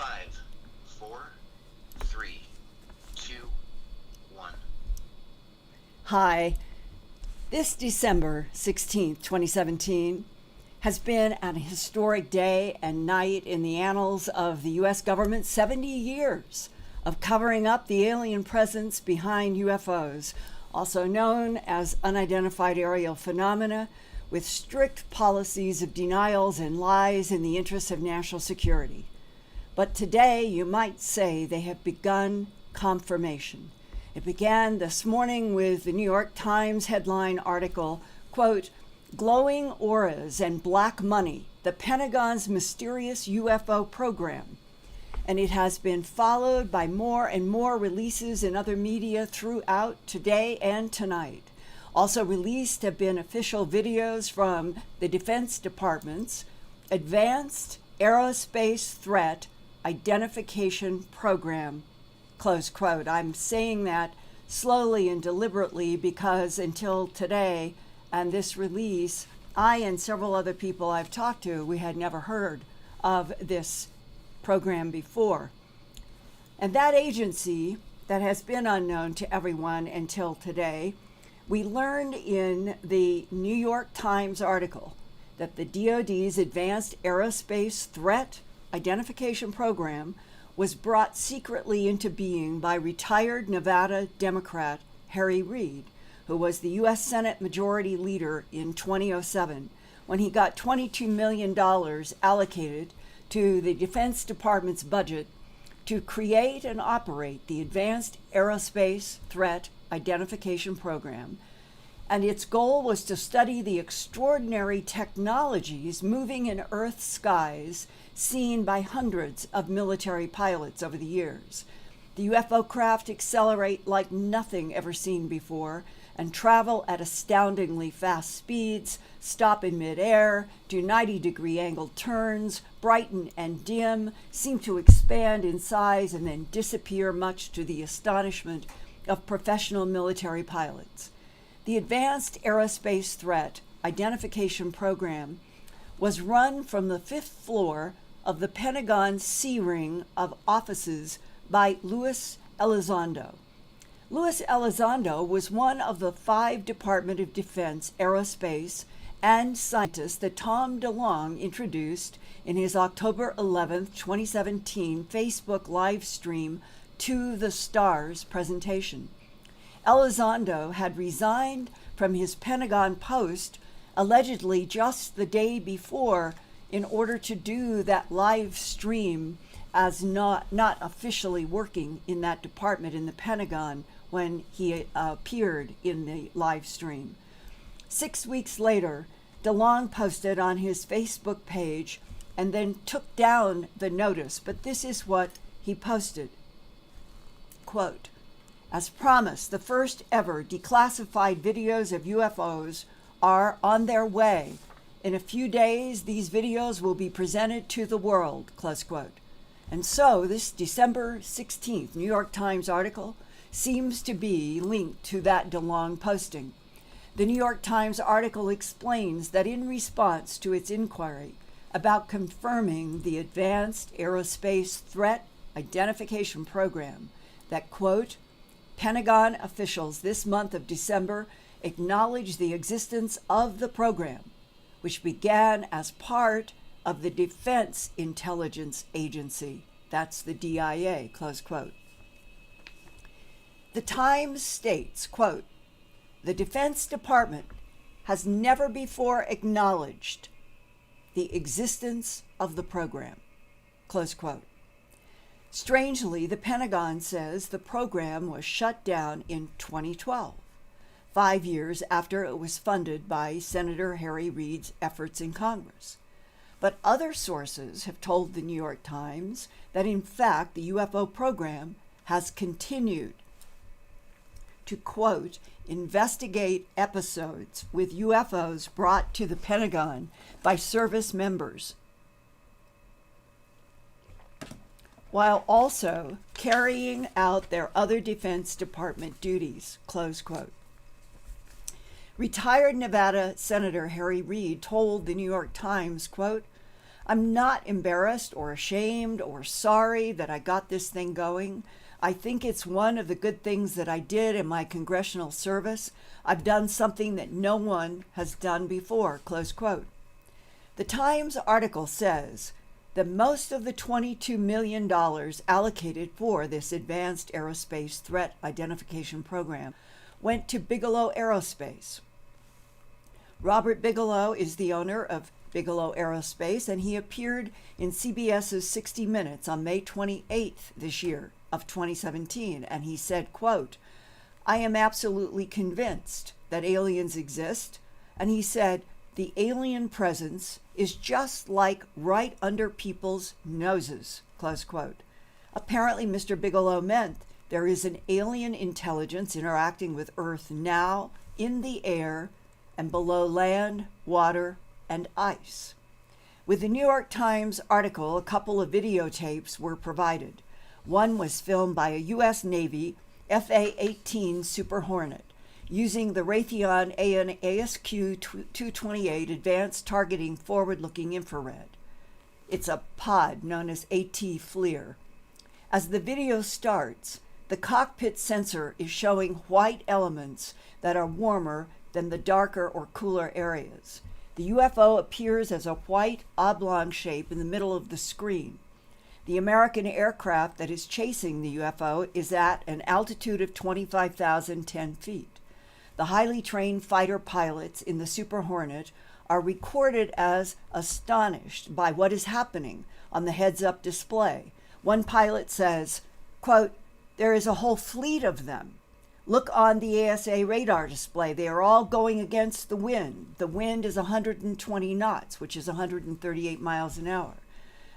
5, 4, 3, 2, 1. Hi. This December 16th, 2017 has been an historic day and night in the annals of the U.S. government's 70 years of covering up the alien presence behind UFOs, also known as unidentified aerial phenomena, with strict policies of denials and lies in the interests of national security. But today, you might say they have begun confirmation. It began this morning with the New York Times headline article, quote, "Glowing Auras and Black Money, the Pentagon's Mysterious UFO Program." And it has been followed by more and more releases in other media throughout today and tonight. Also released have been official videos from the Defense Department's Advanced Aerospace Threat Identification Program, close quote. I'm saying that slowly and deliberately because until today and this release, I and several other people I've talked to, we had never heard of this program before. And that agency that has been unknown to everyone until today, we learned in the New York Times article that the DoD's Advanced Aerospace Threat Identification Program was brought secretly into being by retired Nevada Democrat Harry Reid, who was the U.S. Senate Majority Leader in 2007, when he got $22 million allocated to the Defense Department's budget to create and operate the Advanced Aerospace Threat Identification Program. And its goal was to study the extraordinary technologies moving in Earth's skies seen by hundreds of military pilots over the years. The UFO craft accelerate like nothing ever seen before and travel at astoundingly fast speeds, stop in midair, do 90-degree angled turns, brighten and dim, seem to expand in size and then disappear, much to the astonishment of professional military pilots. The Advanced Aerospace Threat Identification Program was run from the 5th floor of the Pentagon C ring of offices by Luis Elizondo. Luis Elizondo was one of the 5 Department of Defense aerospace and scientists that Tom DeLonge introduced in his October 11, 2017 Facebook live stream To the Stars presentation. Elizondo had resigned from his Pentagon post allegedly just the day before in order to do that live stream, as not officially working in that department in the Pentagon when he appeared in the live stream. 6 weeks later, DeLonge posted on his Facebook page and then took down the notice, but this is what he posted. Quote, "As promised, the first ever declassified videos of UFOs are on their way. In a few days, these videos will be presented to the world," close quote. And so this December 16th New York Times article seems to be linked to that DeLonge posting. The New York Times article explains that in response to its inquiry about confirming the Advanced Aerospace Threat Identification Program, that, quote, "Pentagon officials this month of December acknowledged the existence of the program, which began as part of the Defense Intelligence Agency," that's the DIA, close quote. The Times states, quote, "The Defense Department has never before acknowledged the existence of the program," close quote. Strangely, the Pentagon says the program was shut down in 2012, 5 years after it was funded by Senator Harry Reid's efforts in Congress. But other sources have told the New York Times that, in fact, the UFO program has continued to, quote, "investigate episodes with UFOs brought to the Pentagon by service members, while also carrying out their other Defense Department duties," close quote. Retired Nevada Senator Harry Reid told the New York Times, quote, I'm not embarrassed or ashamed or sorry that I got this thing going. I think it's one of the good things that I did in my congressional service. I've done something that no one has done before, close quote. The Times article says that most of the $22 million allocated for this advanced aerospace threat identification program went to Bigelow Aerospace. Robert Bigelow is the owner of Bigelow Aerospace, and he appeared in CBS's 60 Minutes on May 28th this year of 2017, and he said, quote, "I am absolutely convinced that aliens exist," and he said, "the alien presence is just like right under people's noses," close quote. Apparently, Mr. Bigelow meant there is an alien intelligence interacting with Earth now in the air and below land, water, and ice. With the New York Times article, a couple of videotapes were provided. One was filmed by a U.S. Navy FA-18 Super Hornet using the Raytheon ASQ-228 Advanced Targeting Forward-Looking Infrared. It's a pod known as AT FLIR. As the video starts, the cockpit sensor is showing white elements that are warmer than the darker or cooler areas. The UFO appears as a white oblong shape in the middle of the screen. The American aircraft that is chasing the UFO is at an altitude of 25,010 feet. The highly trained fighter pilots in the Super Hornet are recorded as astonished by what is happening on the heads-up display. One pilot says, quote, "There is a whole fleet of them. Look on the ASA radar display. They are all going against the wind. The wind is 120 knots, which is 138 miles an hour.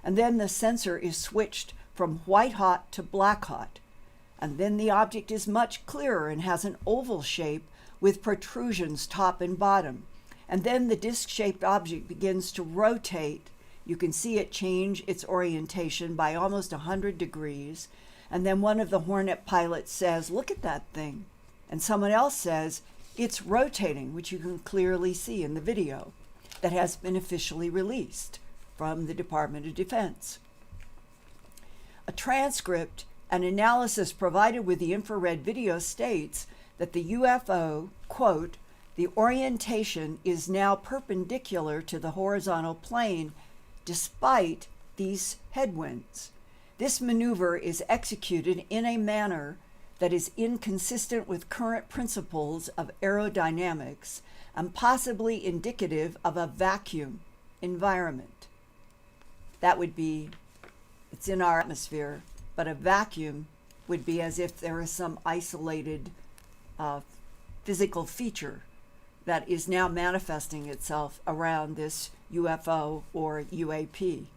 And then the sensor is switched from white hot to black hot. And then the object is much clearer and has an oval shape with protrusions top and bottom. And then the disc-shaped object begins to rotate. You can see it change its orientation by almost 100 degrees. And then one of the Hornet pilots says, 'Look at that thing.' And someone else says, 'It's rotating,' which you can clearly see in the video that has been officially released from the Department of Defense. A transcript and analysis provided with the infrared video states that the UFO, quote, "The orientation is now perpendicular to the horizontal plane despite these headwinds. This maneuver is executed in a manner that is inconsistent with current principles of aerodynamics and possibly indicative of a vacuum environment." That would be, it's in our atmosphere, but a vacuum would be as if there is some isolated physical feature that is now manifesting itself around this UFO or UAP.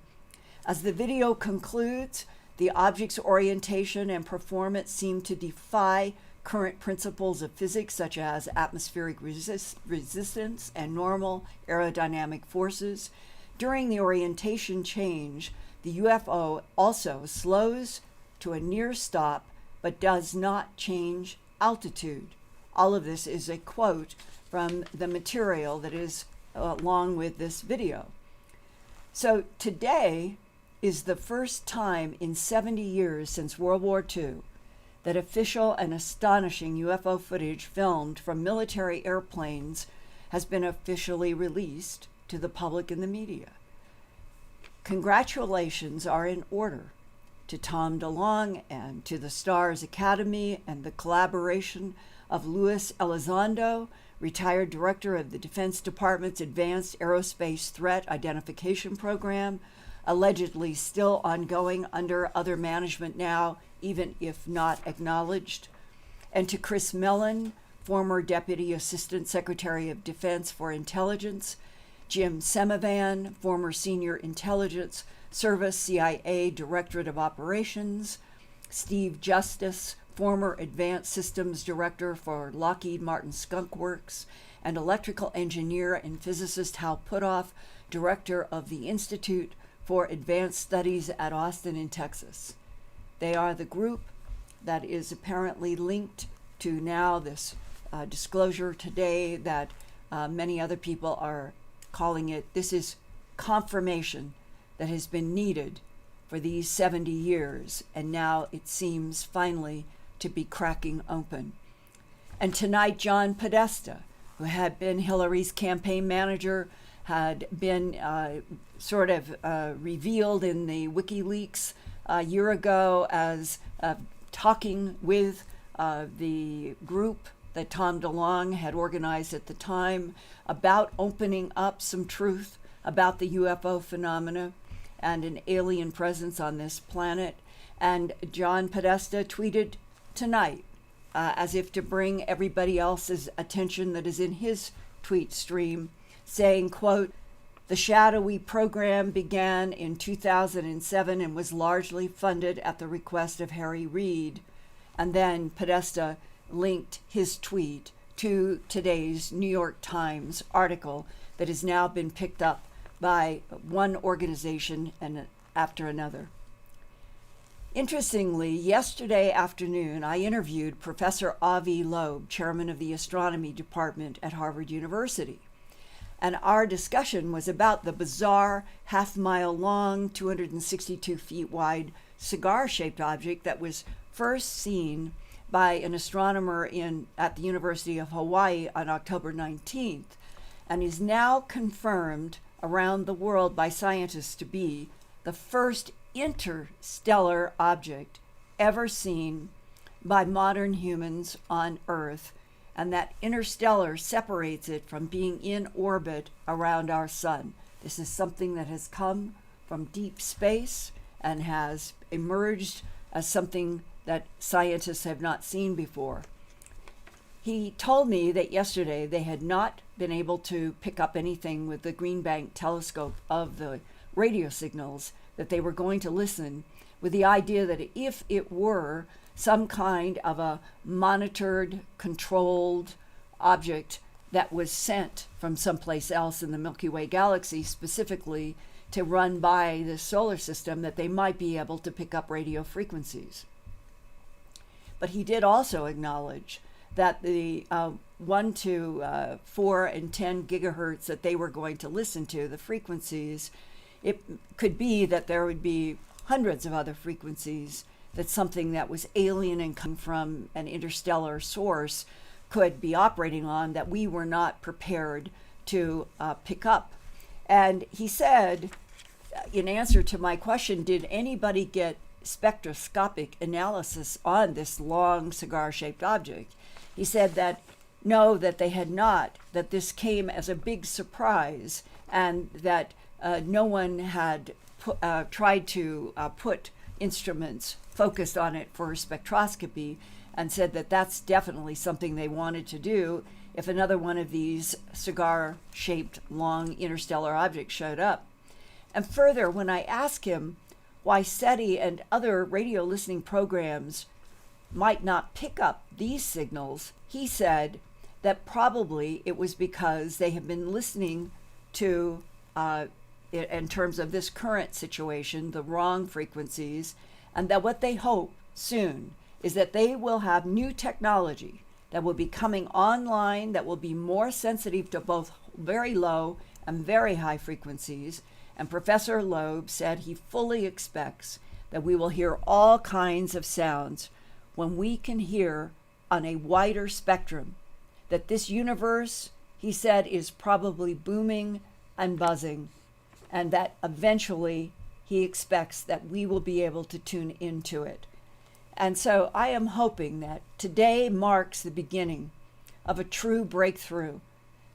As the video concludes, the object's orientation and performance seem to defy current principles of physics such as atmospheric resistance and normal aerodynamic forces. During the orientation change, the UFO also slows to a near stop but does not change altitude. All of this is a quote from the material that is along with this video. So today is the first time in 70 years since World War II that official and astonishing UFO footage filmed from military airplanes has been officially released to the public and the media. Congratulations are in order to Tom DeLonge and to the Stars Academy and the collaboration of Luis Elizondo, retired director of the Defense Department's Advanced Aerospace Threat Identification Program, allegedly still ongoing under other management now, even if not acknowledged, and to Chris Mellon, former Deputy Assistant Secretary of Defense for Intelligence, Jim Semivan, former Senior Intelligence Service CIA Directorate of Operations, Steve Justice, former Advanced Systems Director for Lockheed Martin Skunk Works, and electrical engineer and physicist Hal Puthoff, Director of the Institute for Advanced Studies at Austin in Texas. They are the group that is apparently linked to now this disclosure today that many other people are calling it. This is confirmation that has been needed for these 70 years, and now it seems finally to be cracking open. And tonight, John Podesta, who had been Hillary's campaign manager, had been revealed in the WikiLeaks a year ago as talking with the group that Tom DeLonge had organized at the time about opening up some truth about the UFO phenomena and an alien presence on this planet. And John Podesta tweeted tonight, as if to bring everybody else's attention that is in his tweet stream, saying, quote, "The shadowy program began in 2007 and was largely funded at the request of Harry Reid." And then Podesta linked his tweet to today's New York Times article that has now been picked up by one organization and after another. Interestingly, yesterday afternoon, I interviewed Professor Avi Loeb, chairman of the astronomy department at Harvard University. And our discussion was about the bizarre half-mile long, 262 feet wide cigar-shaped object that was first seen by an astronomer at the University of Hawaii on October 19th, and is now confirmed around the world by scientists to be the first interstellar object ever seen by modern humans on Earth, and that interstellar separates it from being in orbit around our sun. This is something that has come from deep space and has emerged as something that scientists have not seen before. He told me that yesterday they had not been able to pick up anything with the Green Bank telescope of the radio signals, that they were going to listen with the idea that if it were some kind of a monitored, controlled object that was sent from someplace else in the Milky Way galaxy, specifically to run by the solar system, that they might be able to pick up radio frequencies. But he did also acknowledge that the 1 to 4 and 10 gigahertz that they were going to listen to, the frequencies, it could be that there would be hundreds of other frequencies that something that was alien and come from an interstellar source could be operating on that we were not prepared to pick up. And he said, in answer to my question, did anybody get spectroscopic analysis on this long cigar-shaped object? He said that no, that they had not, that this came as a big surprise, and that no one had tried to put instruments focused on it for spectroscopy, and said that that's definitely something they wanted to do if another one of these cigar-shaped long interstellar objects showed up. And further, when I asked him why SETI and other radio listening programs might not pick up these signals, he said that probably it was because they have been listening to, in terms of this current situation, the wrong frequencies, and that what they hope soon is that they will have new technology that will be coming online that will be more sensitive to both very low and very high frequencies. And Professor Loeb said he fully expects that we will hear all kinds of sounds when we can hear on a wider spectrum, that this universe, he said, is probably booming and buzzing, and that eventually he expects that we will be able to tune into it. And so I am hoping that today marks the beginning of a true breakthrough,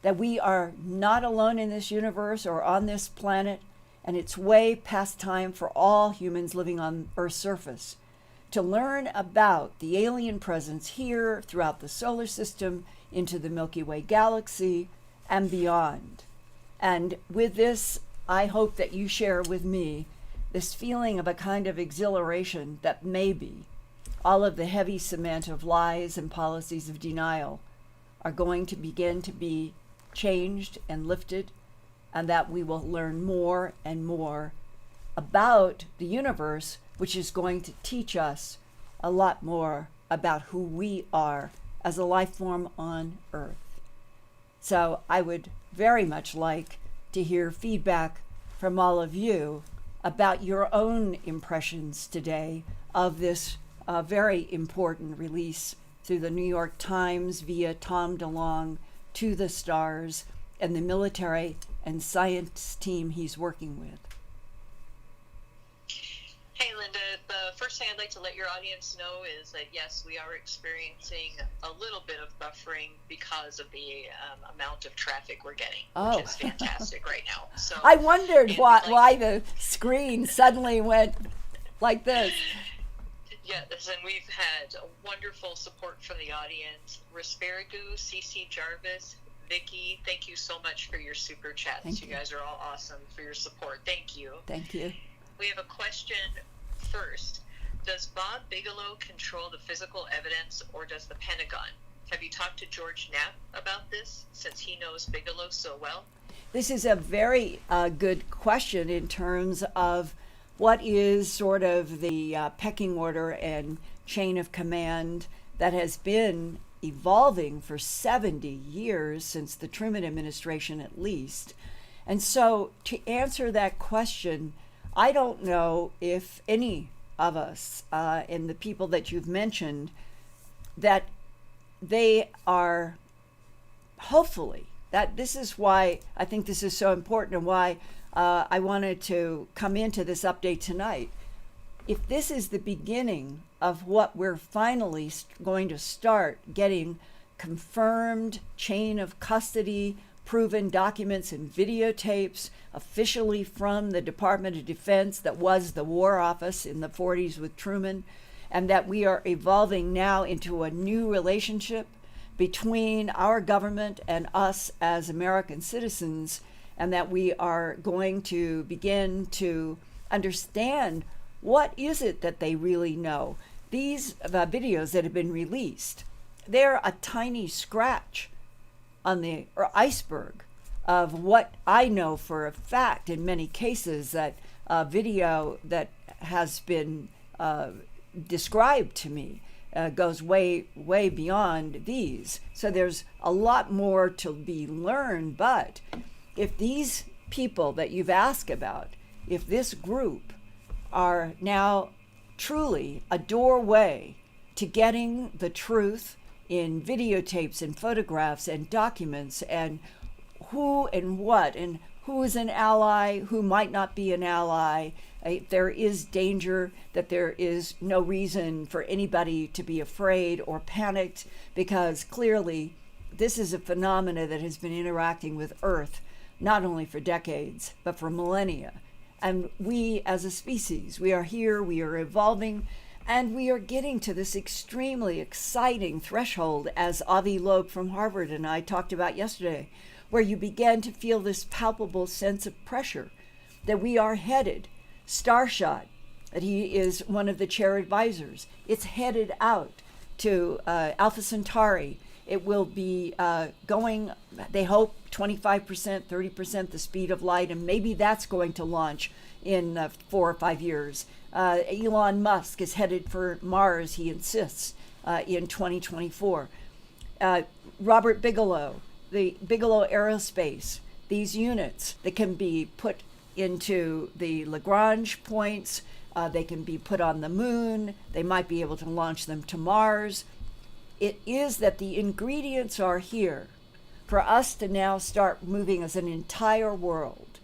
that we are not alone in this universe or on this planet, and it's way past time for all humans living on Earth's surface to learn about the alien presence here throughout the solar system, into the Milky Way galaxy, and beyond. And with this, I hope that you share with me this feeling of a kind of exhilaration that maybe all of the heavy cement of lies and policies of denial are going to begin to be changed and lifted, and that we will learn more and more about the universe, which is going to teach us a lot more about who we are as a life form on Earth. So I would very much like to hear feedback from all of you about your own impressions today of this very important release through the New York Times via Tom DeLonge to the stars and the military and science team he's working with. Hey, Linda, the first thing I'd like to let your audience know is that, yes, we are experiencing a little bit of buffering because of the amount of traffic we're getting, which is fantastic right now. So I wondered why the screen suddenly went like this. Yes, and we've had a wonderful support from the audience. Respirigu, CC Jarvis, Vicky, thank you so much for your super chats. Thank you you guys are all awesome for your support. Thank you. Thank you. We have a question first. Does Bob Bigelow control the physical evidence, or does the Pentagon? Have you talked to George Knapp about this, since he knows Bigelow so well? This is a very good question in terms of what is sort of the pecking order and chain of command that has been evolving for 70 years, since the Truman administration at least. And so to answer that question, I don't know if any of us and the people that you've mentioned, that they are hopefully, that this is why I think this is so important and why I wanted to come into this update tonight. If this is the beginning of what we're finally going to start getting confirmed chain of custody, proven documents and videotapes officially from the Department of Defense, that was the War Office in the 40s with Truman, and that we are evolving now into a new relationship between our government and us as American citizens, and that we are going to begin to understand what is it that they really know. These videos that have been released, they're a tiny scratch on the iceberg of what I know for a fact in many cases, that video that has been described to me goes way beyond these. So there's a lot more to be learned. But if these people that you've asked about, if this group are now truly a doorway to getting the truth in videotapes and photographs and documents, and who and what and who is an ally, who might not be an ally, there is danger, that there is no reason for anybody to be afraid or panicked, because clearly this is a phenomena that has been interacting with Earth not only for decades but for millennia. And we as a species, we are here, we are evolving, and we are getting to this extremely exciting threshold, as Avi Loeb from Harvard and I talked about yesterday, where you begin to feel this palpable sense of pressure that we are headed. Starshot, that he is one of the chair advisors, it's headed out to Alpha Centauri. It will be going, they hope, 25%, 30% the speed of light, and maybe that's going to launch in 4 or 5 years. Elon Musk is headed for Mars, he insists, in 2024. Robert Bigelow, the Bigelow Aerospace, these units that can be put into the Lagrange points, they can be put on the moon, they might be able to launch them to Mars. It is that the ingredients are here for us to now start moving as an entire world,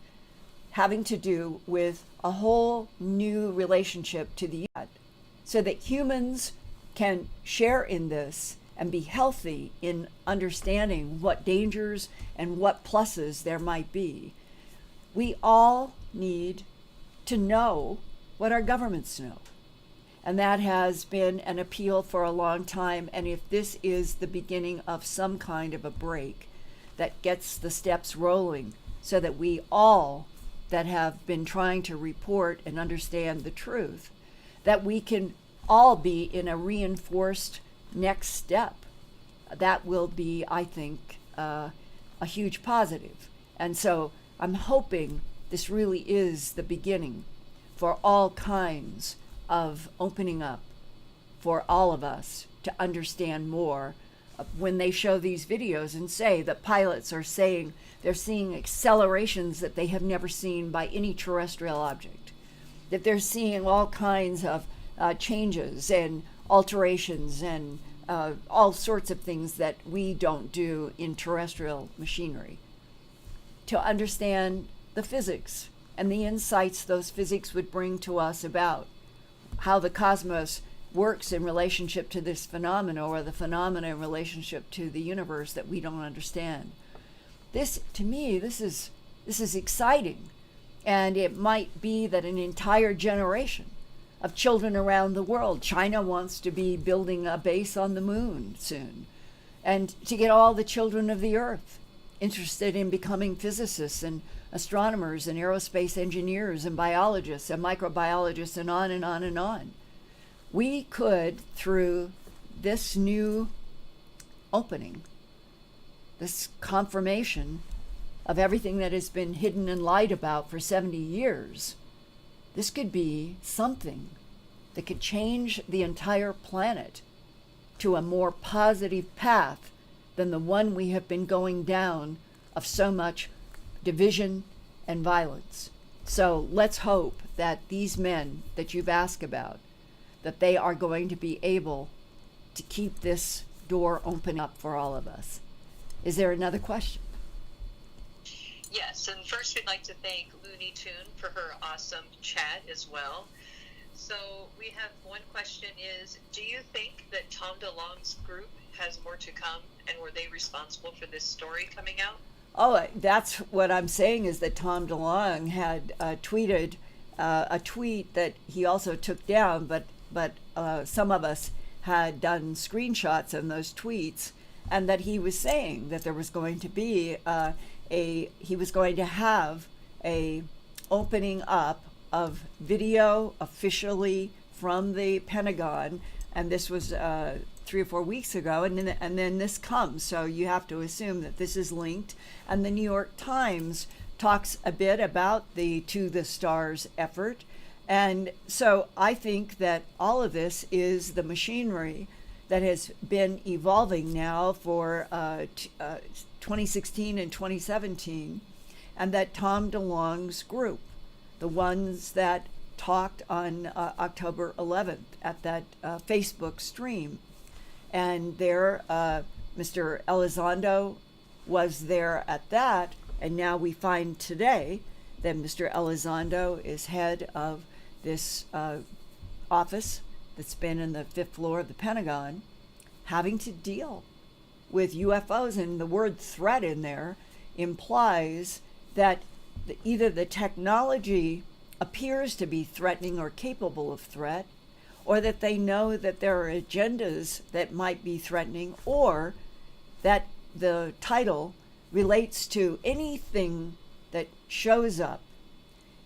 having to do with a whole new relationship to the earth, so that humans can share in this and be healthy in understanding what dangers and what pluses there might be. We all need to know what our governments know. And that has been an appeal for a long time. And if this is the beginning of some kind of a break that gets the steps rolling, so that we all that have been trying to report and understand the truth, that we can all be in a reinforced next step, that will be, I think, a huge positive. And so I'm hoping this really is the beginning for all kinds of opening up for all of us to understand more. When they show these videos and say that pilots are saying they're seeing accelerations that they have never seen by any terrestrial object, that they're seeing all kinds of changes and alterations and all sorts of things that we don't do in terrestrial machinery. To understand the physics and the insights those physics would bring to us about how the cosmos works in relationship to this phenomena, or the phenomena in relationship to the universe that we don't understand. This, to me, this is exciting. And it might be that an entire generation of children around the world, China wants to be building a base on the moon soon, and to get all the children of the earth interested in becoming physicists and astronomers and aerospace engineers and biologists and microbiologists and on and on and on. We could, through this new opening, this confirmation of everything that has been hidden and lied about for 70 years, this could be something that could change the entire planet to a more positive path than the one we have been going down of so much division and violence. So let's hope that these men that you've asked about, that they are going to be able to keep this door open up for all of us. Is there another question? Yes, and first we'd like to thank Looney Tune for her awesome chat as well. So we have one question is, do you think that Tom DeLonge's group has more to come, and were they responsible for this story coming out? Oh, that's what I'm saying, is that Tom DeLonge had tweeted a tweet that he also took down, but some of us had done screenshots of those tweets, and that he was saying that there was going to be he was going to have a opening up of video officially from the Pentagon, and this was 3 or 4 weeks ago, and then this comes. So you have to assume that this is linked. And the New York Times talks a bit about the To the Stars effort. And so I think that all of this is the machinery that has been evolving now for 2016 and 2017, and that Tom DeLonge's group, the ones that talked on October 11th at that Facebook stream, and there Mr. Elizondo was there at that, and now we find today that Mr. Elizondo is head of this office that's been in the 5th floor of the Pentagon, having to deal with UFOs, and the word threat in there implies that either the technology appears to be threatening or capable of threat, or that they know that there are agendas that might be threatening, or that the title relates to anything that shows up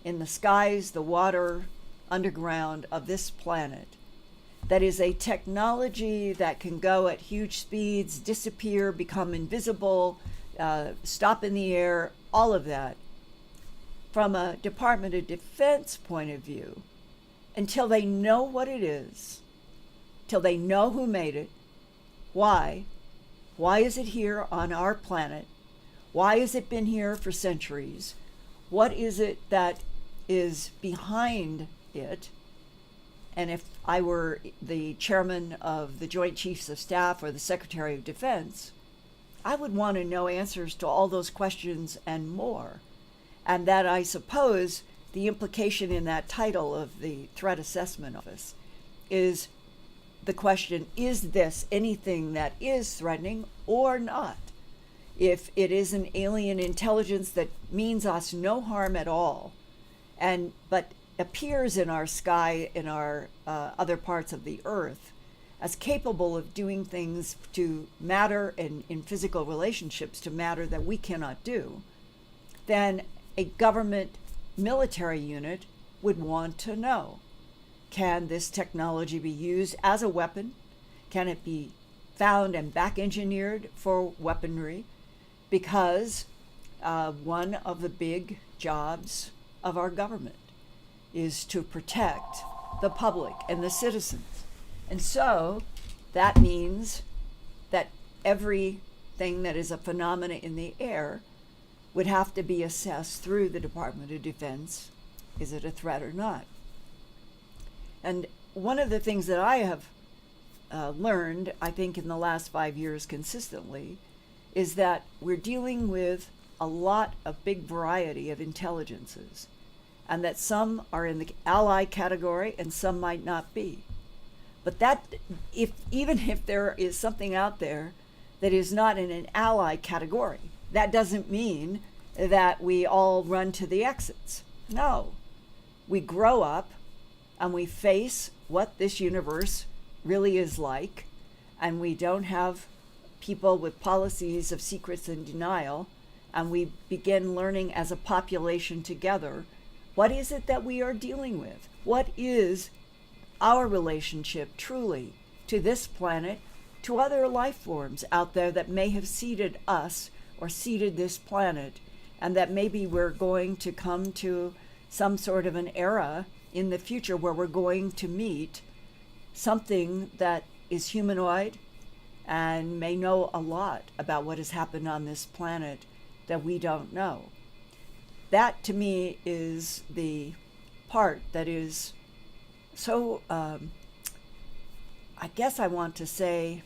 in the skies, the water, underground of this planet, that is a technology that can go at huge speeds, disappear, become invisible, stop in the air, all of that. From a Department of Defense point of view, until they know what it is, till they know who made it, why is it here on our planet, why has it been here for centuries, what is it that is behind it. And if I were the chairman of the Joint Chiefs of Staff or the Secretary of Defense, I would want to know answers to all those questions and more. And that, I suppose, the implication in that title of the Threat Assessment Office is the question, is this anything that is threatening or not? If it is an alien intelligence that means us no harm at all, but appears in our sky, in our other parts of the earth, as capable of doing things to matter and in physical relationships to matter that we cannot do, then a government military unit would want to know, can this technology be used as a weapon? Can it be found and back engineered for weaponry? Because one of the big jobs of our government is to protect the public and the citizens. And so that means that everything that is a phenomena in the air would have to be assessed through the Department of Defense. Is it a threat or not? And one of the things that I have learned, I think, in the last 5 years consistently, is that we're dealing with a lot of big variety of intelligences, and that some are in the ally category and some might not be. But that, even if there is something out there that is not in an ally category, that doesn't mean that we all run to the exits. No, we grow up and we face what this universe really is like, and we don't have people with policies of secrets and denial, and we begin learning as a population together what is it that we are dealing with. What is our relationship truly to this planet, to other life forms out there that may have seeded us or seeded this planet, and that maybe we're going to come to some sort of an era in the future where we're going to meet something that is humanoid and may know a lot about what has happened on this planet that we don't know. That, to me, is the part that is so, I guess I want to say,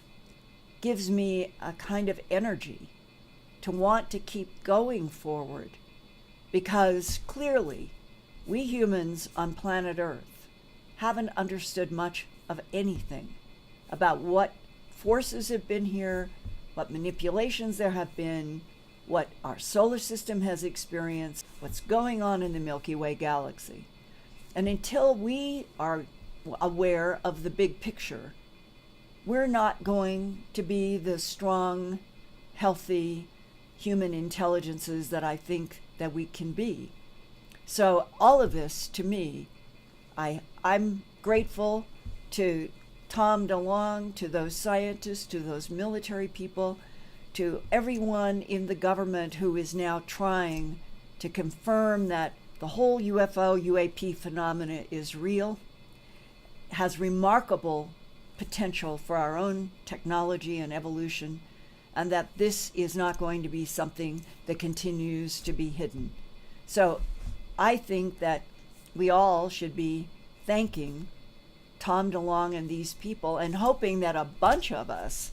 gives me a kind of energy to want to keep going forward, because clearly we humans on planet Earth haven't understood much of anything about what forces have been here, what manipulations there have been, what our solar system has experienced, what's going on in the Milky Way galaxy. And until we are aware of the big picture, we're not going to be the strong, healthy human intelligences that I think that we can be. So all of this, to me, I'm grateful to Tom DeLonge, to those scientists, to those military people, to everyone in the government who is now trying to confirm that the whole UFO, UAP phenomena is real, has remarkable potential for our own technology and evolution, and that this is not going to be something that continues to be hidden. So I think that we all should be thanking Tom DeLonge and these people, and hoping that a bunch of us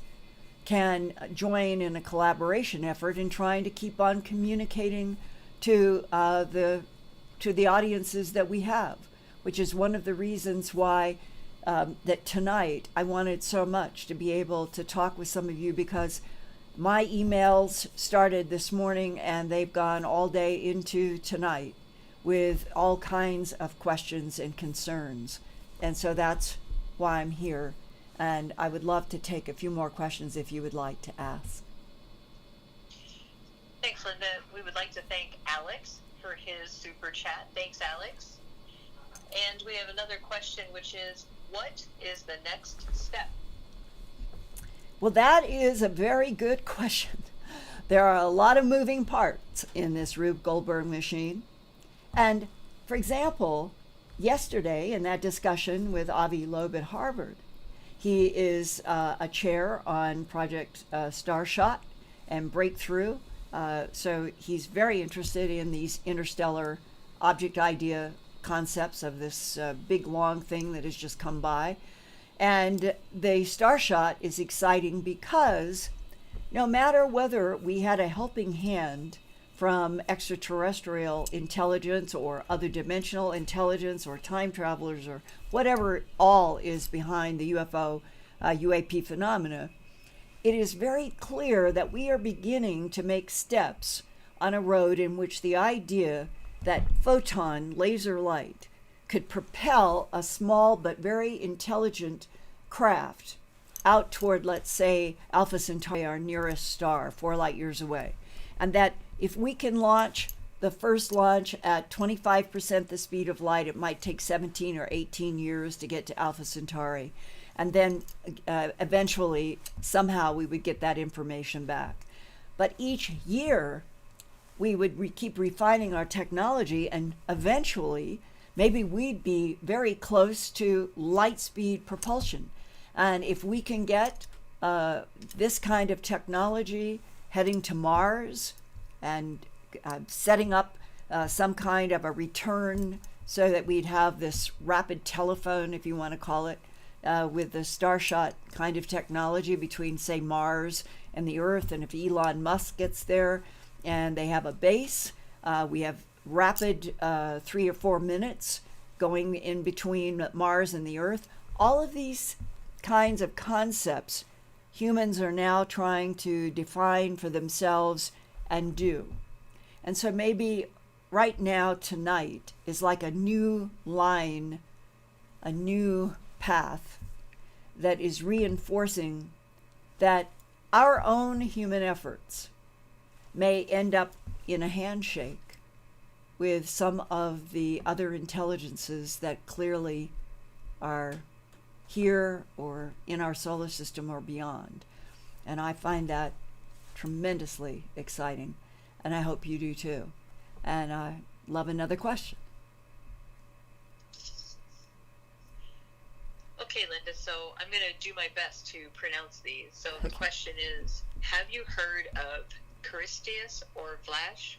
can join in a collaboration effort in trying to keep on communicating to the audiences that we have, which is one of the reasons why that tonight I wanted so much to be able to talk with some of you, because my emails started this morning and they've gone all day into tonight with all kinds of questions and concerns. And so that's why I'm here. And I would love to take a few more questions if you would like to ask. Thanks, Linda. We would like to thank Alex for his super chat. Thanks, Alex. And we have another question, which is, what is the next step? Well, that is a very good question. There are a lot of moving parts in this Rube Goldberg machine. And for example, yesterday in that discussion with Avi Loeb at Harvard, he is a chair on Project Starshot and Breakthrough. So he's very interested in these interstellar object idea concepts of this big long thing that has just come by. And the Starshot is exciting because no matter whether we had a helping hand from extraterrestrial intelligence or other dimensional intelligence or time travelers or whatever all is behind the UFO, UAP phenomena, it is very clear that we are beginning to make steps on a road in which the idea that photon laser light could propel a small but very intelligent craft out toward, let's say, Alpha Centauri, our nearest star, 4 light years away. And that if we can launch the first launch at 25% the speed of light, it might take 17 or 18 years to get to Alpha Centauri. And then eventually, somehow, we would get that information back. But each year, we would keep refining our technology, and eventually, maybe we'd be very close to light speed propulsion. And if we can get this kind of technology heading to Mars and setting up some kind of a return so that we'd have this rapid telephone, if you want to call it, with the Starshot kind of technology between, say, Mars and the Earth. And if Elon Musk gets there and they have a base, we have rapid 3 or 4 minutes going in between Mars and the Earth. All of these kinds of concepts humans are now trying to define for themselves and do. And so maybe right now, tonight, is like a new line, a new path that is reinforcing that our own human efforts may end up in a handshake with some of the other intelligences that clearly are here or in our solar system or beyond. And I find that tremendously exciting, and I hope you do too. And I love another question. Okay, Linda, so I'm going to do my best to pronounce these. So the question is, have you heard of Charistius or Vlash?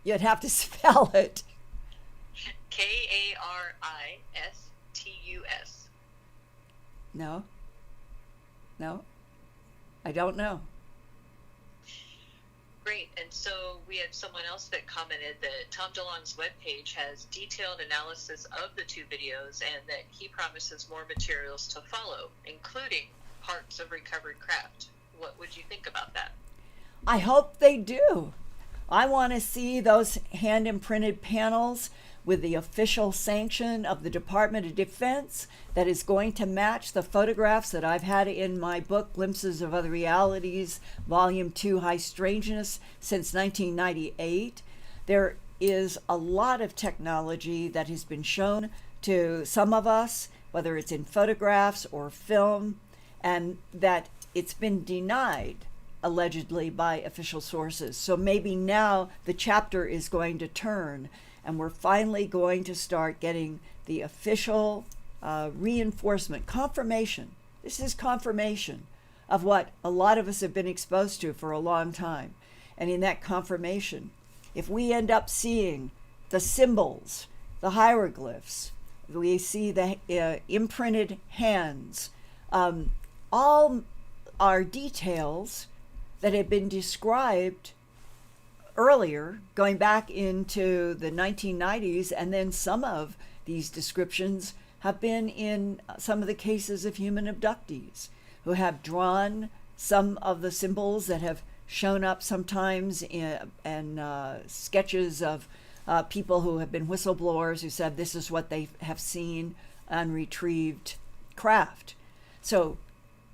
You'd have to spell it. Karistus. No, I don't know. Great. And so we had someone else that commented that Tom DeLonge's webpage has detailed analysis of the 2 videos and that he promises more materials to follow, including parts of recovered craft. What would you think about that? I hope they do. I want to see those hand imprinted panels with the official sanction of the Department of Defense that is going to match the photographs that I've had in my book, Glimpses of Other Realities, Volume 2, High Strangeness, since 1998. There is a lot of technology that has been shown to some of us, whether it's in photographs or film, and that it's been denied, allegedly, by official sources. So maybe now the chapter is going to turn, and we're finally going to start getting the official reinforcement, confirmation. This is confirmation of what a lot of us have been exposed to for a long time. And in that confirmation, if we end up seeing the symbols, the hieroglyphs, we see the imprinted hands, all are details that have been described earlier, going back into the 1990s, and then some of these descriptions have been in some of the cases of human abductees who have drawn some of the symbols that have shown up sometimes in sketches of people who have been whistleblowers who said this is what they have seen on retrieved craft. So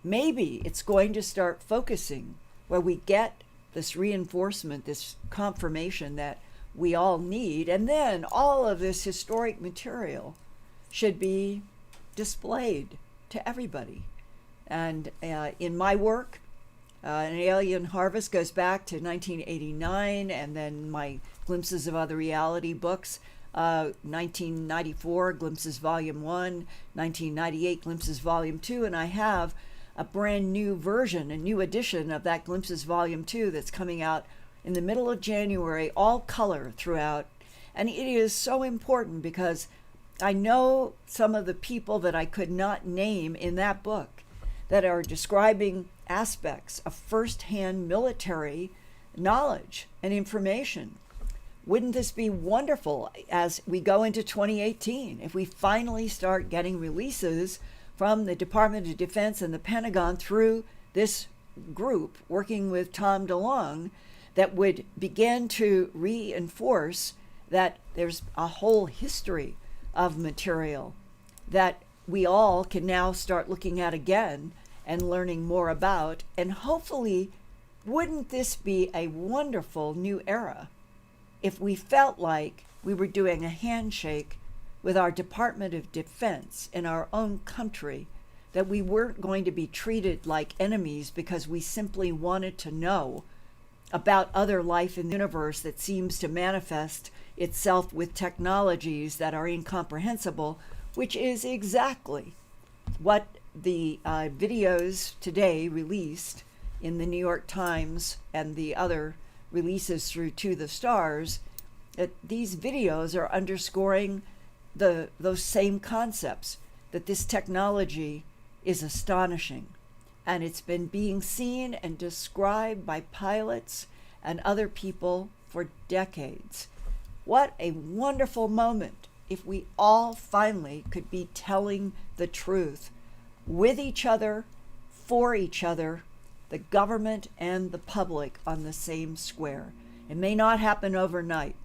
maybe it's going to start focusing where we get this reinforcement, this confirmation that we all need, and then all of this historic material should be displayed to everybody. And in my work, An Alien Harvest goes back to 1989, and then my Glimpses of Other Reality books, 1994, Glimpses Volume 1, 1998, Glimpses Volume 2, and I have a brand new version, a new edition of that Glimpses Volume 2 that's coming out in the middle of January, all color throughout. And it is so important because I know some of the people that I could not name in that book that are describing aspects of first-hand military knowledge and information. Wouldn't this be wonderful as we go into 2018 if we finally start getting releases from the Department of Defense and the Pentagon through this group working with Tom DeLonge that would begin to reinforce that there's a whole history of material that we all can now start looking at again and learning more about. And hopefully, wouldn't this be a wonderful new era if we felt like we were doing a handshake with our Department of Defense in our own country, that we weren't going to be treated like enemies because we simply wanted to know about other life in the universe that seems to manifest itself with technologies that are incomprehensible, which is exactly what the videos today released in the New York Times and the other releases through To the Stars These videos are underscoring those same concepts, that this technology is astonishing, and it's been being seen and described by pilots and other people for decades. What a wonderful moment if we all finally could be telling the truth with each other, for each other, the government and the public on the same square. It may not happen overnight,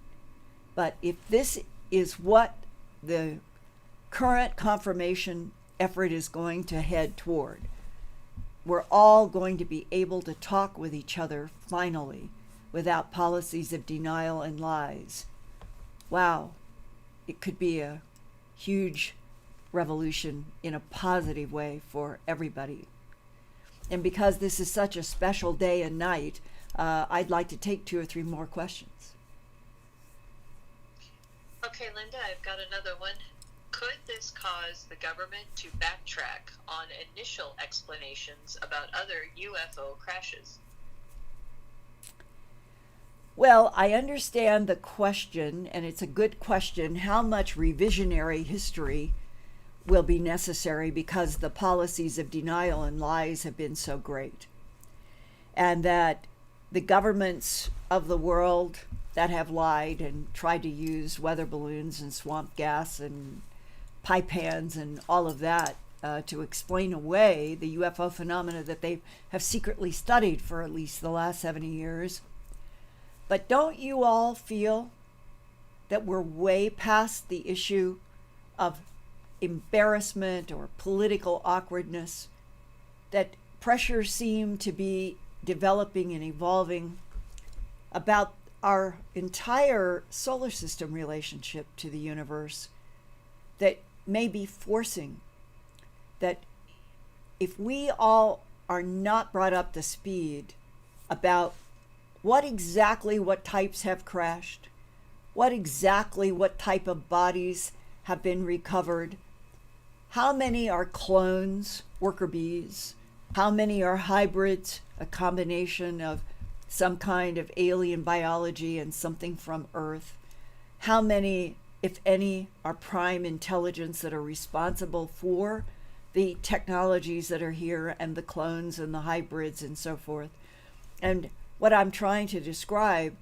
but if this is what the current confirmation effort is going to head toward, we're all going to be able to talk with each other finally without policies of denial and lies. Wow, it could be a huge revolution in a positive way for everybody. And because this is such a special day and night, I'd like to take 2 or 3 more questions. Okay, Linda, I've got another one. Could this cause the government to backtrack on initial explanations about other UFO crashes? Well, I understand the question, and it's a good question. How much revisionary history will be necessary because the policies of denial and lies have been so great? And that the governments of the world that have lied and tried to use weather balloons and swamp gas and pie pans and all of that to explain away the UFO phenomena that they have secretly studied for at least the last 70 years. But don't you all feel that we're way past the issue of embarrassment or political awkwardness, that pressures seem to be developing and evolving about our entire solar system relationship to the universe, that may be forcing that if we all are not brought up to speed about what types have crashed, what type of bodies have been recovered, how many are clones, worker bees, how many are hybrids, a combination of some kind of alien biology and something from Earth, how many, if any, are prime intelligence that are responsible for the technologies that are here and the clones and the hybrids and so forth. And what I'm trying to describe,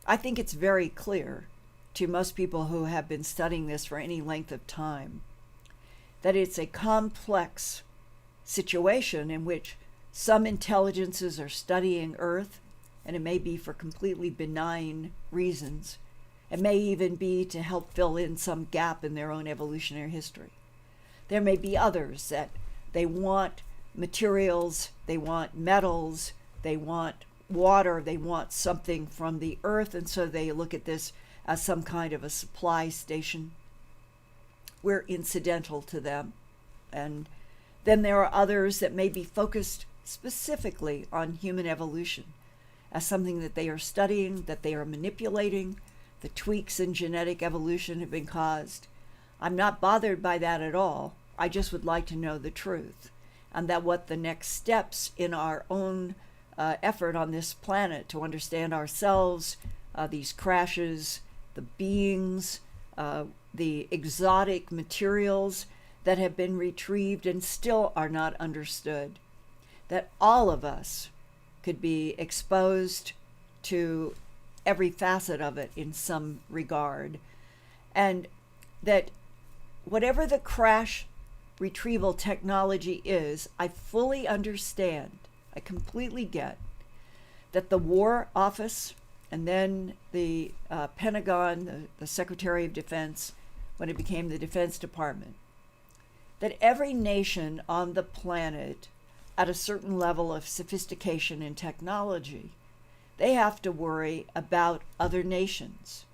I think it's very clear to most people who have been studying this for any length of time, that it's a complex situation in which some intelligences are studying Earth, and it may be for completely benign reasons. It may even be to help fill in some gap in their own evolutionary history. There may be others that they want materials, they want metals, they want water, they want something from the Earth, and so they look at this as some kind of a supply station. We're incidental to them. And then there are others that may be focused specifically on human evolution as something that they are studying, that they are manipulating. The tweaks in genetic evolution have been caused. I'm not bothered by that at all. I just would like to know the truth, and that what the next steps in our own effort on this planet to understand ourselves, these crashes, the beings, the exotic materials that have been retrieved and still are not understood, that all of us could be exposed to every facet of it in some regard, and that whatever the crash retrieval technology is, I fully understand, I completely get that the War Office and then the Pentagon, the Secretary of Defense, when it became the Defense Department, that every nation on the planet at a certain level of sophistication and technology, they have to worry about other nations,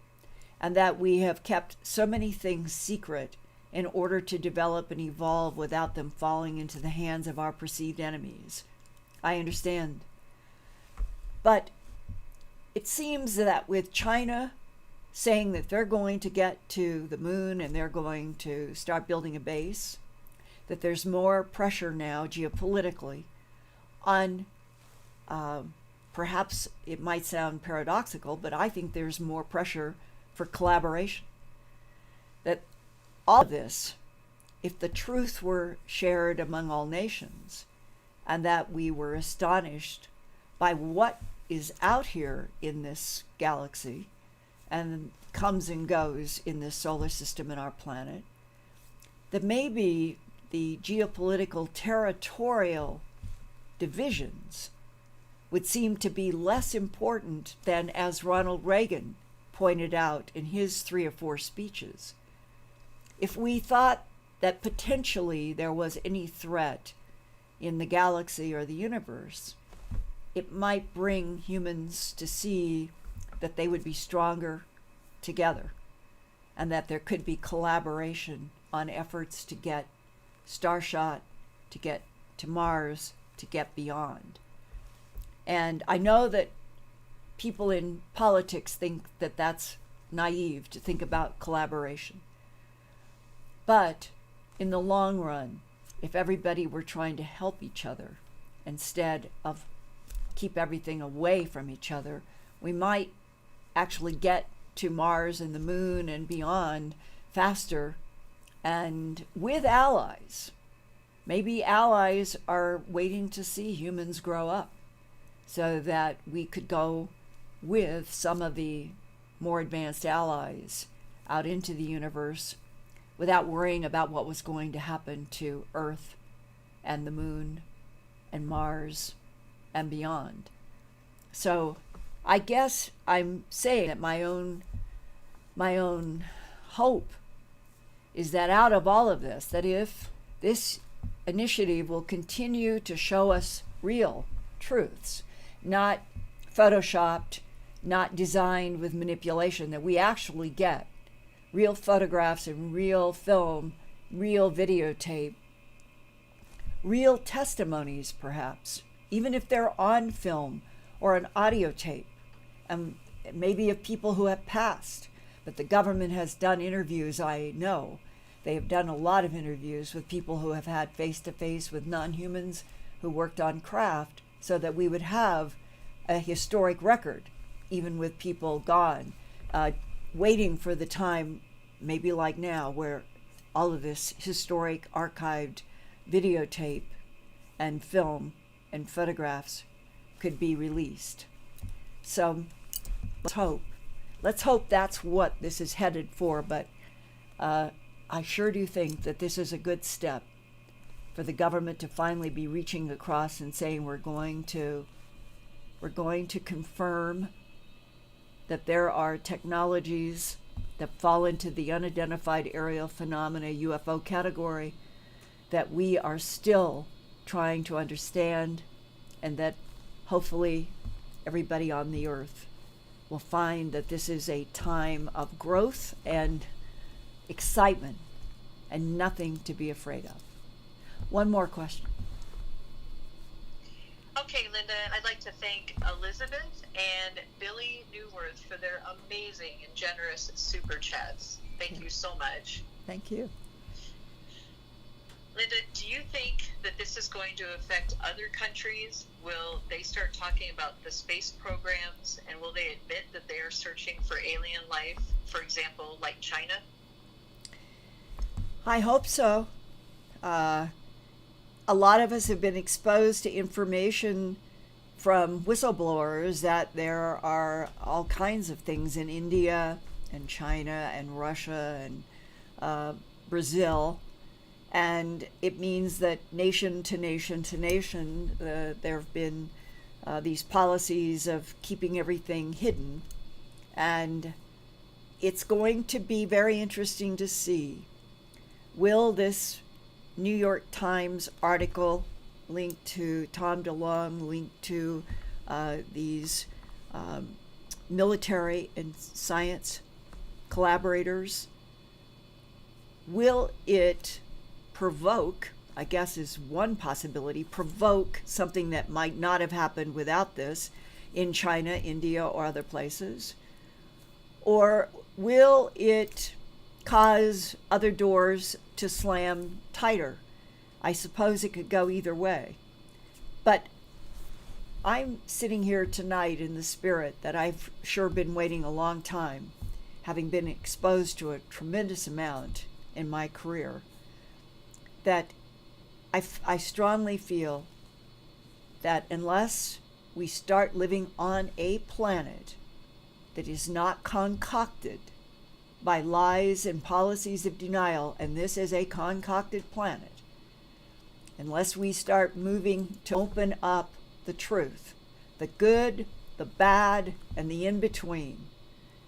and that we have kept so many things secret in order to develop and evolve without them falling into the hands of our perceived enemies. I understand. But it seems that with China saying that they're going to get to the moon and they're going to start building a base, that there's more pressure now geopolitically on, perhaps it might sound paradoxical, but I think there's more pressure for collaboration. That all of this, if the truth were shared among all nations, and that we were astonished by what is out here in this galaxy and comes and goes in this solar system and our planet, that maybe the geopolitical territorial divisions would seem to be less important than, as Ronald Reagan pointed out in his 3 or 4 speeches. If we thought that potentially there was any threat in the galaxy or the universe, it might bring humans to see that they would be stronger together and that there could be collaboration on efforts to get Starshot, to get to Mars, to get beyond. And I know that people in politics think that that's naive to think about collaboration. But in the long run, if everybody were trying to help each other instead of keep everything away from each other, we might actually get to Mars and the moon and beyond faster and with allies. Maybe allies are waiting to see humans grow up so that we could go with some of the more advanced allies out into the universe without worrying about what was going to happen to Earth and the moon and Mars and beyond. So I guess I'm saying that my own hope is that out of all of this, that if this initiative will continue to show us real truths, not photoshopped, not designed with manipulation, that we actually get real photographs and real film, real videotape, real testimonies perhaps, even if they're on film or an audio tape, and maybe of people who have passed. But the government has done interviews, I know. They have done a lot of interviews with people who have had face-to-face with non-humans who worked on craft so that we would have a historic record, even with people gone, waiting for the time, maybe like now, where all of this historic archived videotape and film and photographs could be released. So let's hope. Let's hope that's what this is headed for, but I sure do think that this is a good step for the government to finally be reaching across and saying we're going to confirm that there are technologies that fall into the unidentified aerial phenomena UFO category that we are still trying to understand, and that hopefully everybody on the earth will find that this is a time of growth and excitement and nothing to be afraid of. One more question. Okay, Linda, I'd like to thank Elizabeth and Billy Newworth for their amazing and generous super chats. Thank you so much. Thank you. Linda, do you think that this is going to affect other countries? Will they start talking about the space programs, and will they admit that they are searching for alien life, for example, like China? I hope so. A lot of us have been exposed to information from whistleblowers that there are all kinds of things in India and China and Russia and Brazil. And it means that nation to nation to nation, there have been these policies of keeping everything hidden. And it's going to be very interesting to see. Will this New York Times article linked to Tom DeLonge, linked to these military and science collaborators, will it provoke, I guess is one possibility, provoke something that might not have happened without this in China, India, or other places? Or will it cause other doors to slam tighter? I suppose it could go either way. But I'm sitting here tonight in the spirit that I've sure been waiting a long time, having been exposed to a tremendous amount in my career, that I strongly feel that unless we start living on a planet that is not concocted by lies and policies of denial, and this is a concocted planet, unless we start moving to open up the truth, the good, the bad, and the in-between,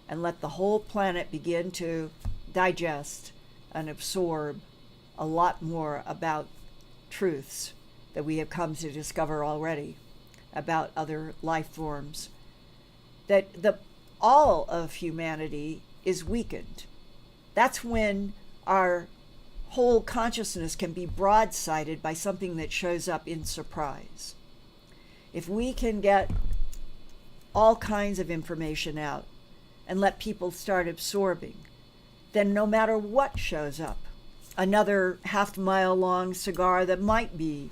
and let the whole planet begin to digest and absorb a lot more about truths that we have come to discover already about other life forms, that all of humanity is weakened. That's when our whole consciousness can be broadsided by something that shows up in surprise. If we can get all kinds of information out and let people start absorbing, then no matter what shows up, another half-mile long cigar that might be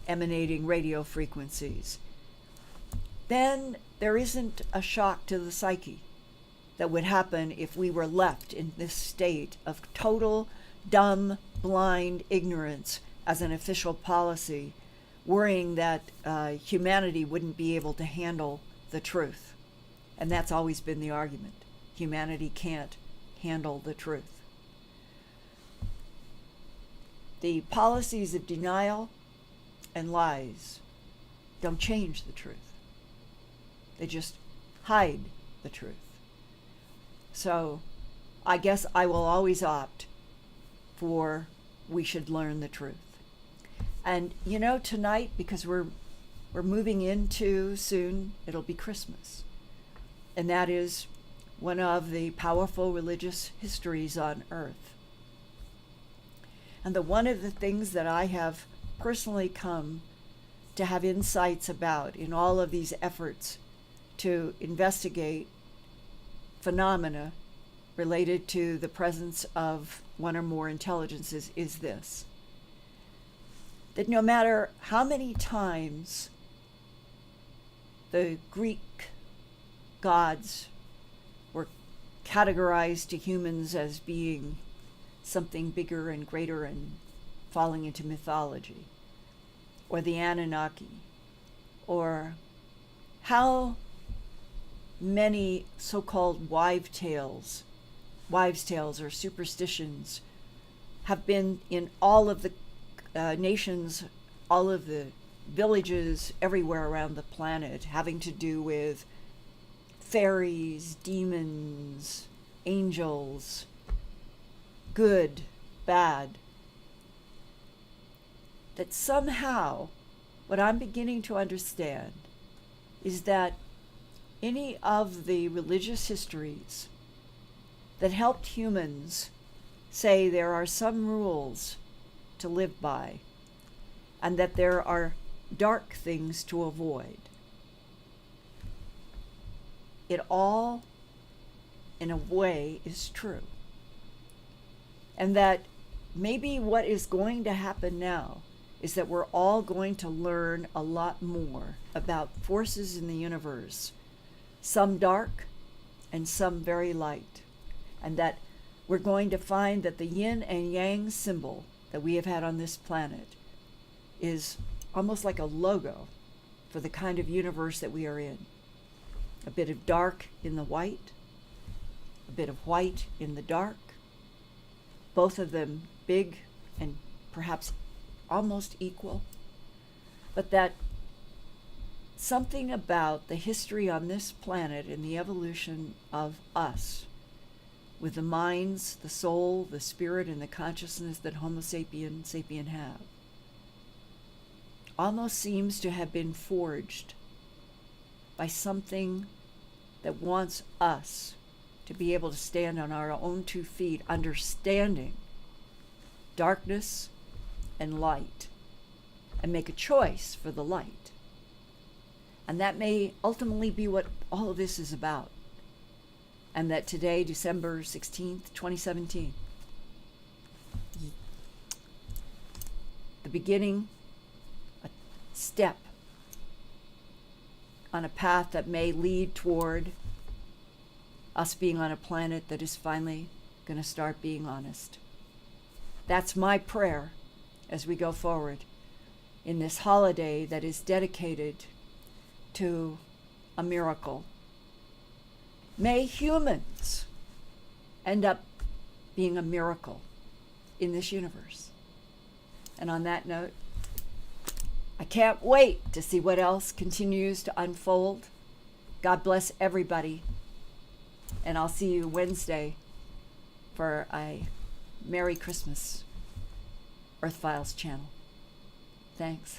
emanating radio frequencies, then there isn't a shock to the psyche that would happen if we were left in this state of total, dumb, blind ignorance as an official policy, worrying that humanity wouldn't be able to handle the truth. And that's always been the argument. Humanity can't handle the truth. The policies of denial and lies don't change the truth. They just hide the truth. So I guess I will always opt for we should learn the truth. And you know, tonight, because we're moving into, soon it'll be Christmas, and that is one of the powerful religious histories on earth. And one of the things that I have personally come to have insights about in all of these efforts to investigate phenomena related to the presence of one or more intelligences is this: that no matter how many times the Greek gods were categorized to humans as being something bigger and greater and falling into mythology, or the Anunnaki, or how many so-called wives' tales or superstitions have been in all of the nations, all of the villages everywhere around the planet, having to do with fairies, demons, angels, good, bad, that somehow what I'm beginning to understand is that any of the religious histories that helped humans say there are some rules to live by and that there are dark things to avoid, it all, in a way, is true. And that maybe what is going to happen now is that we're all going to learn a lot more about forces in the universe, some dark and some very light, and that we're going to find that the yin and yang symbol that we have had on this planet is almost like a logo for the kind of universe that we are in. A bit of dark in the white, a bit of white in the dark, both of them big and perhaps almost equal, but that something about the history on this planet and the evolution of us, with the minds, the soul, the spirit, and the consciousness that Homo sapien have, almost seems to have been forged by something that wants us to be able to stand on our own 2 feet, understanding darkness and light, and make a choice for the light. And that may ultimately be what all of this is about. And that today, December 16th, 2017, the beginning, a step on a path that may lead toward us being on a planet that is finally going to start being honest. That's my prayer as we go forward in this holiday that is dedicated to a miracle. May humans end up being a miracle in this universe. And on that note, I can't wait to see what else continues to unfold. God bless everybody. And I'll see you Wednesday for a Merry Christmas Earth Files channel. Thanks.